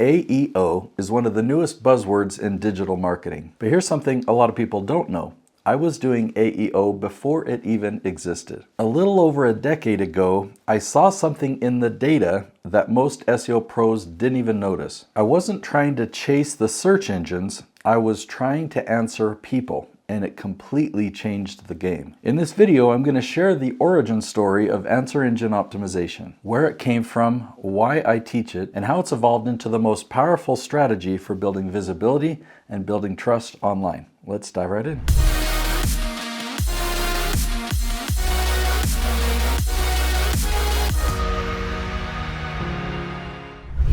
AEO is one of the newest buzzwords in digital marketing. But here's something a lot of people don't know. I was doing AEO before it even existed. A little over a decade ago, I saw something in the data that most SEO pros didn't even notice. I wasn't trying to chase the search engines, I was trying to answer people, and it completely changed the game. In this video, I'm going to share the origin story of answer engine optimization, where it came from, why I teach it, and how it's evolved into the most powerful strategy for building visibility and building trust online. Let's dive right in.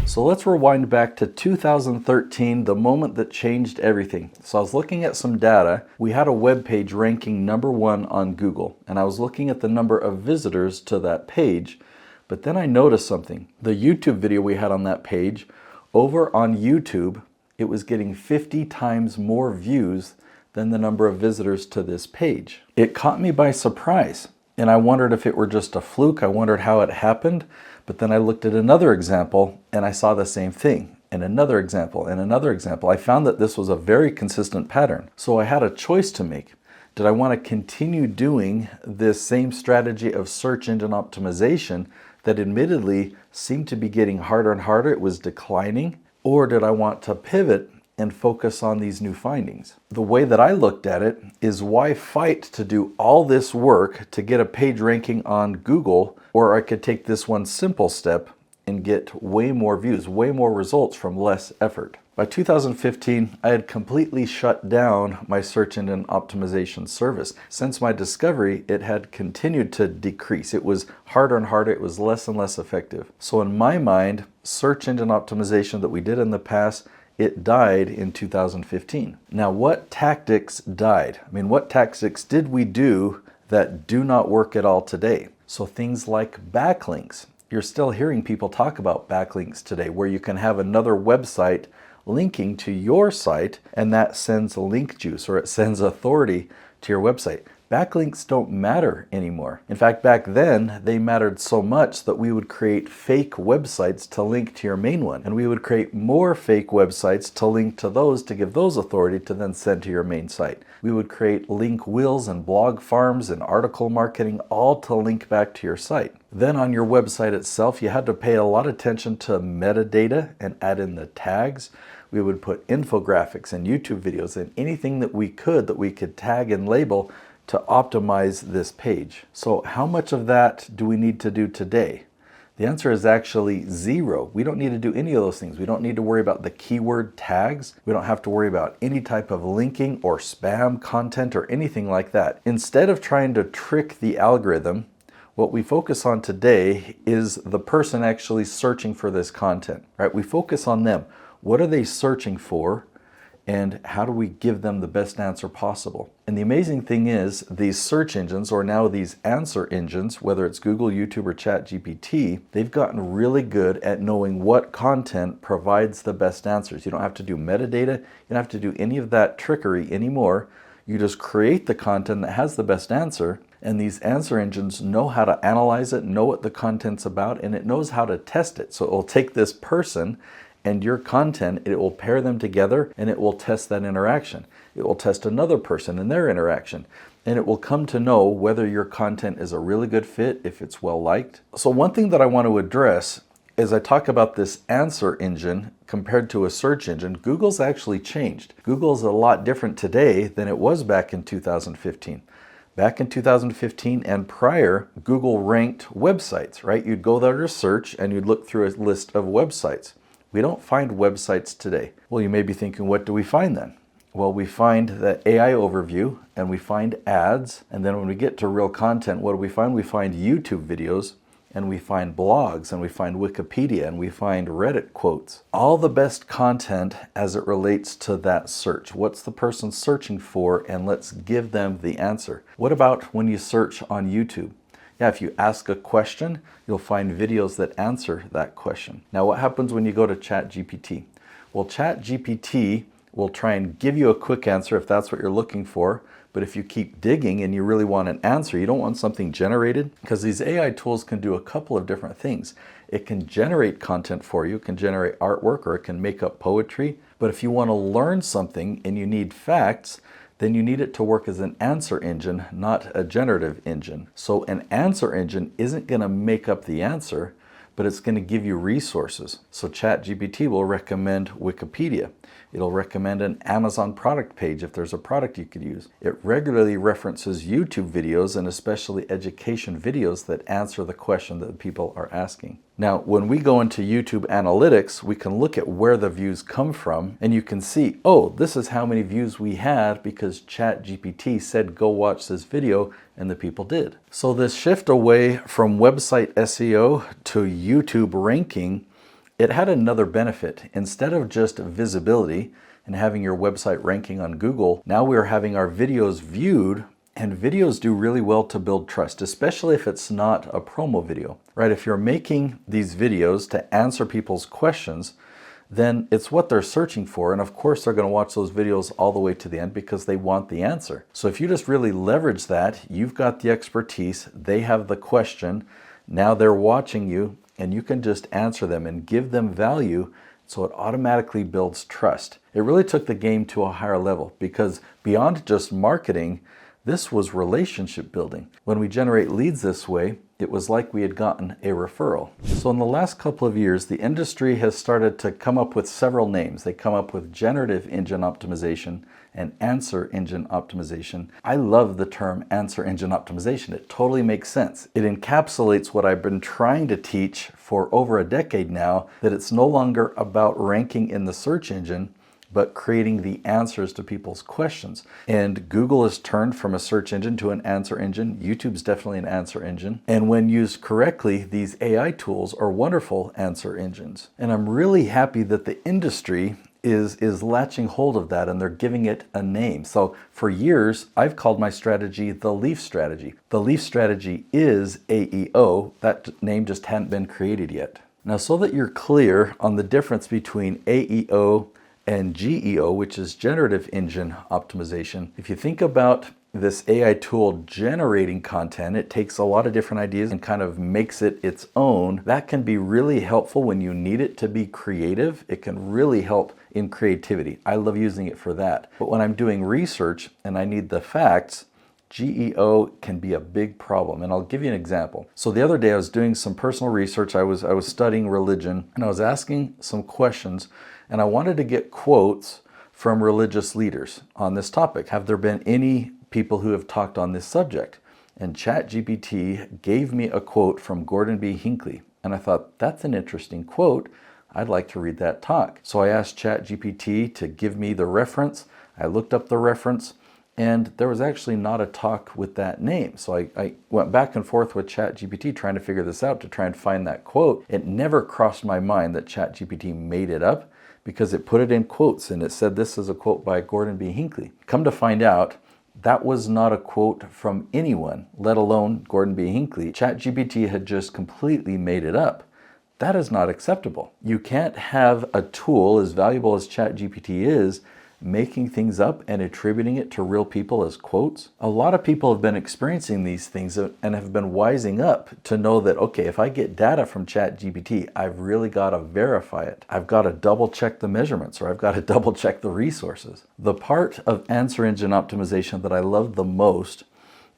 So let's rewind back to 2013, the moment that changed everything. So I was looking at some data. We had a web page ranking #1 on Google, and I was looking at the number of visitors to that page, but then I noticed something. The YouTube video we had on that page, over on YouTube, it was getting 50 times more views than the number of visitors to this page. It caught me by surprise, and I wondered if it were just a fluke. I wondered how it happened. But then I looked at another example and I saw the same thing, and another example and another example. I found that this was a very consistent pattern. So I had a choice to make. Did I want to continue doing this same strategy of search engine optimization that admittedly seemed to be getting harder and harder? It was declining. Or did I want to pivot and focus on these new findings? The way that I looked at it is, why fight to do all this work to get a page ranking on Google, or I could take this one simple step and get way more views, way more results from less effort. By 2015, I had completely shut down my search engine optimization service. Since my discovery, it had continued to decrease. It was harder and harder. It was less and less effective. So in my mind, search engine optimization that we did in the past, it died in 2015. Now, what tactics died? I mean, what tactics did we do that do not work at all today? So things like backlinks. You're still hearing people talk about backlinks today, where you can have another website linking to your site, and that sends link juice, or it sends authority to your website. Backlinks don't matter anymore. In fact, back then, they mattered so much that we would create fake websites to link to your main one. And we would create more fake websites to link to those, to give those authority to then send to your main site. We would create link wheels and blog farms and article marketing, all to link back to your site. Then on your website itself, you had to pay a lot of attention to metadata and add in the tags. We would put infographics and YouTube videos and anything that we could tag and label to optimize this page. So how much of that do we need to do today? The answer is actually zero. We don't need to do any of those things. We don't need to worry about the keyword tags. We don't have to worry about any type of linking or spam content or anything like that. Instead of trying to trick the algorithm, what we focus on today is the person actually searching for this content, right? We focus on them. What are they searching for? And how do we give them the best answer possible? And the amazing thing is, these search engines, or now these answer engines, whether it's Google, YouTube, or ChatGPT, they've gotten really good at knowing what content provides the best answers. You don't have to do metadata. You don't have to do any of that trickery anymore. You just create the content that has the best answer, and these answer engines know how to analyze it, know what the content's about, and it knows how to test it. So it will take this person and your content, it will pair them together, and it will test that interaction. It will test another person and their interaction, and it will come to know whether your content is a really good fit, if it's well liked. So one thing that I want to address as I talk about this answer engine compared to a search engine, Google's actually changed. Google's a lot different today than it was back in 2015. Back in 2015 and prior, Google ranked websites, right? You'd go there to search and you'd look through a list of websites. We don't find websites today. Well, you may be thinking, what do we find then? Well, we find the AI overview, and we find ads, and then when we get to real content, what do we find? We find YouTube videos, and we find blogs, and we find Wikipedia, and we find Reddit quotes. All the best content as it relates to that search. What's the person searching for, and let's give them the answer. What about when you search on YouTube? Yeah, if you ask a question, you'll find videos that answer that question. Now, what happens when you go to ChatGPT? Well, ChatGPT will try and give you a quick answer if that's what you're looking for. But if you keep digging and you really want an answer, you don't want something generated, because these AI tools can do a couple of different things. It can generate content for you, it can generate artwork, or it can make up poetry. But if you want to learn something and you need facts, then you need it to work as an answer engine, not a generative engine. So an answer engine isn't going to make up the answer, but it's going to give you resources. So ChatGPT will recommend Wikipedia. It'll recommend an Amazon product page if there's a product you could use. It regularly references YouTube videos and especially education videos that answer the question that people are asking. Now, when we go into YouTube analytics, we can look at where the views come from, and you can see, oh, this is how many views we had because ChatGPT said go watch this video, and the people did. So this shift away from website SEO to YouTube ranking, it had another benefit. Instead of just visibility and having your website ranking on Google, now we're having our videos viewed, and videos do really well to build trust, especially if it's not a promo video, right? If you're making these videos to answer people's questions, then it's what they're searching for. And of course, they're going to watch those videos all the way to the end because they want the answer. So if you just really leverage that, you've got the expertise, they have the question, now they're watching you, and you can just answer them and give them value, so it automatically builds trust. It really took the game to a higher level because beyond just marketing, this was relationship building. When we generate leads this way, it was like we had gotten a referral. So in the last couple of years, the industry has started to come up with several names. They come up with generative engine optimization and answer engine optimization. I love the term answer engine optimization. It totally makes sense. It encapsulates what I've been trying to teach for over a decade now, that it's no longer about ranking in the search engine, but creating the answers to people's questions. And Google has turned from a search engine to an answer engine. YouTube's definitely an answer engine. And when used correctly, these AI tools are wonderful answer engines. And I'm really happy that the industry is latching hold of that, and they're giving it a name. So for years, I've called my strategy the Leaf Strategy. The Leaf Strategy is AEO. That name just hadn't been created yet. Now, so that you're clear on the difference between AEO and GEO, which is generative engine optimization. If you think about this AI tool generating content, it takes a lot of different ideas and kind of makes it its own. That can be really helpful when you need it to be creative. It can really help in creativity. I love using it for that. But when I'm doing research and I need the facts, GEO can be a big problem, and I'll give you an example. So the other day I was doing some personal research. I was studying religion, and I was asking some questions, and I wanted to get quotes from religious leaders on this topic. Have there been any people who have talked on this subject? And ChatGPT gave me a quote from Gordon B. Hinckley, and I thought, that's an interesting quote. I'd like to read that talk. So I asked ChatGPT to give me the reference. I looked up the reference, and there was actually not a talk with that name. So I went back and forth with ChatGPT trying to figure this out, to try and find that quote. It never crossed my mind that ChatGPT made it up, because it put it in quotes and it said this is a quote by Gordon B. Hinckley. Come to find out, that was not a quote from anyone, let alone Gordon B. Hinckley. ChatGPT had just completely made it up. That is not acceptable. You can't have a tool as valuable as ChatGPT is making things up and attributing it to real people as quotes. A lot of people have been experiencing these things and have been wising up to know that, okay, if I get data from ChatGPT, I've really got to verify it. I've got to double check the measurements, or I've got to double check the resources. The part of answer engine optimization that I love the most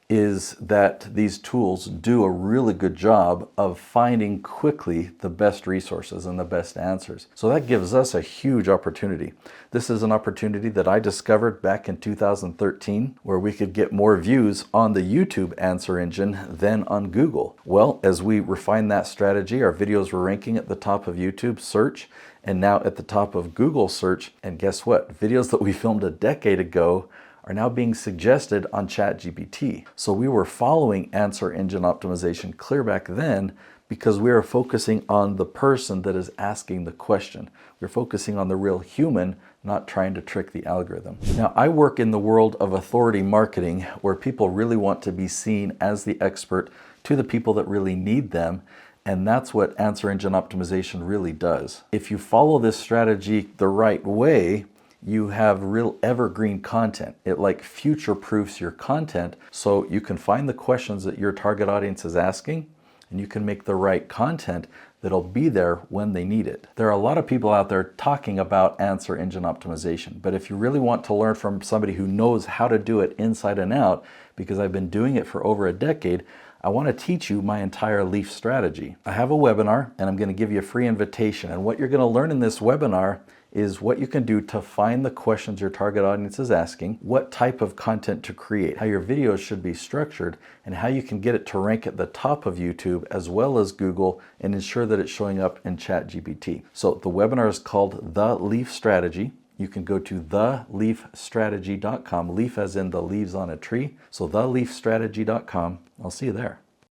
is that these tools do a really good job of finding quickly the best resources and the best answers. So that gives us a huge opportunity. This is an opportunity that I discovered back in 2013, where we could get more views on the YouTube answer engine than on Google. Well, as we refine that strategy, our videos were ranking at the top of YouTube search and now at the top of Google search. And guess what? Videos that we filmed a decade ago are now being suggested on ChatGPT. So we were following answer engine optimization clear back then because we are focusing on the person that is asking the question. We're focusing on the real human, not trying to trick the algorithm. Now, I work in the world of authority marketing, where people really want to be seen as the expert to the people that really need them. And that's what answer engine optimization really does. If you follow this strategy the right way, you have real evergreen content. It like future-proofs your content, so you can find the questions that your target audience is asking, and you can make the right content that'll be there when they need it. There are a lot of people out there talking about answer engine optimization, but if you really want to learn from somebody who knows how to do it inside and out, because I've been doing it for over a decade, I want to teach you my entire Leaf strategy. I have a webinar and I'm going to give you a free invitation. And what you're going to learn in this webinar is what you can do to find the questions your target audience is asking, what type of content to create, how your videos should be structured, and how you can get it to rank at the top of YouTube as well as Google and ensure that it's showing up in ChatGPT. So the webinar is called The Leaf Strategy. You can go to theleafstrategy.com, leaf as in the leaves on a tree. So theleafstrategy.com. I'll see you there.